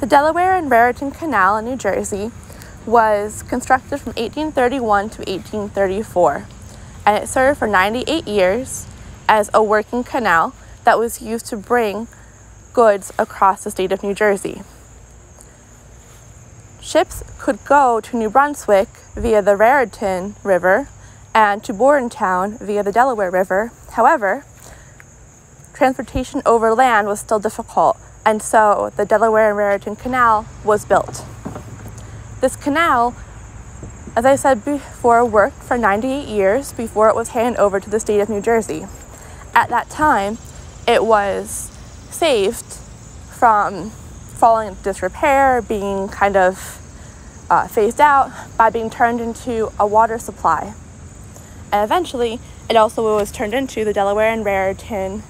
The Delaware and Raritan Canal in New Jersey was constructed from 1831 to 1834, and it served for 98 years as a working canal that was used to bring goods across the state of New Jersey. Ships could go to New Brunswick via the Raritan River and to Bordentown via the Delaware River. However, transportation over land was still difficult, and so the Delaware and Raritan Canal was built. This canal, as I said before, worked for 98 years before it was handed over to the state of New Jersey. At that time, it was saved from falling into disrepair, being kind of phased out by being turned into a water supply. And eventually, it also was turned into the Delaware and Raritan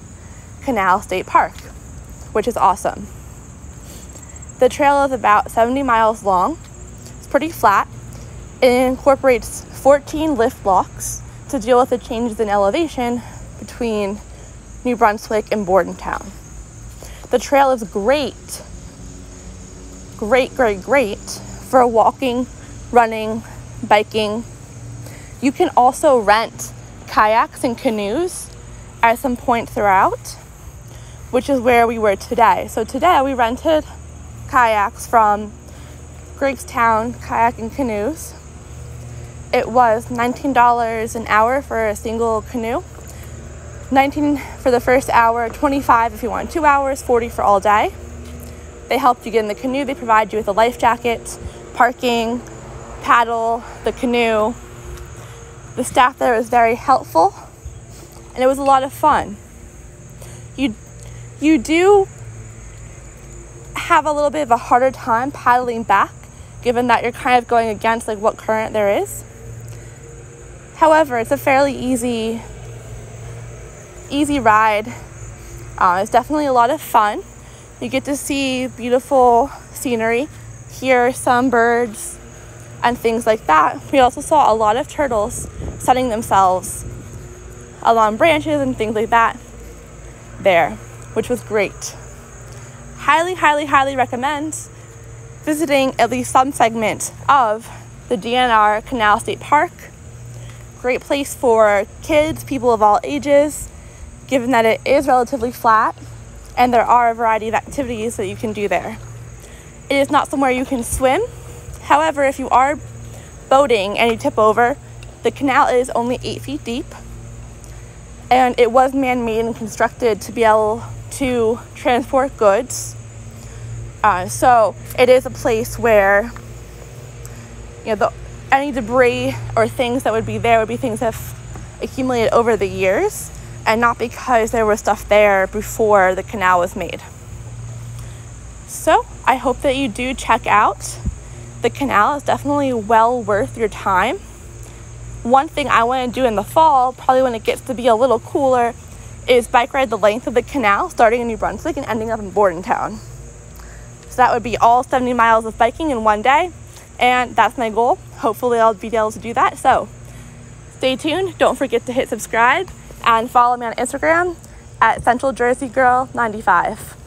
Canal State Park, which is awesome. The trail is about 70 miles long. It's pretty flat. It incorporates 14 lift locks to deal with the changes in elevation between New Brunswick and Bordentown. The trail is great for walking, running, biking. You can also rent kayaks and canoes at some point throughout, which is where we were today. So today we rented kayaks from Griggstown Kayaking Canoes. It was $19 an hour for a single canoe, $19 for the first hour, $25 if you want 2 hours, $40 for all day. They helped you get in the canoe. They provide you with a life jacket, parking, paddle, the canoe. The staff there was very helpful, and it was a lot of fun. You do have a little bit of a harder time paddling back, given that you're kind of going against like what current there is. However, it's a fairly easy ride. It's definitely a lot of fun. You get to see beautiful scenery, hear some birds, and things like that. We also saw a lot of turtles sunning themselves along branches and things like that there, which was great. Highly recommend visiting at least some segment of the D&R Canal State Park. Great place for kids, people of all ages, given that it is relatively flat and there are a variety of activities that you can do there. It is not somewhere you can swim. However, if you are boating and you tip over, the canal is only 8 feet deep, and it was man-made and constructed to be able to transport goods. So it is a place where any debris or things that would be there would be things that have accumulated over the years, and not because there was stuff there before the canal was made. So I hope that you do check out the canal. It's definitely well worth your time. One thing I want to do in the fall, probably when it gets to be a little cooler, is bike ride the length of the canal, starting in New Brunswick and ending up in Bordentown. So that would be all 70 miles of biking in one day, and that's my goal. Hopefully I'll be able to do that. So stay tuned. Don't forget to hit subscribe and follow me on Instagram at Central Jersey Girl 95.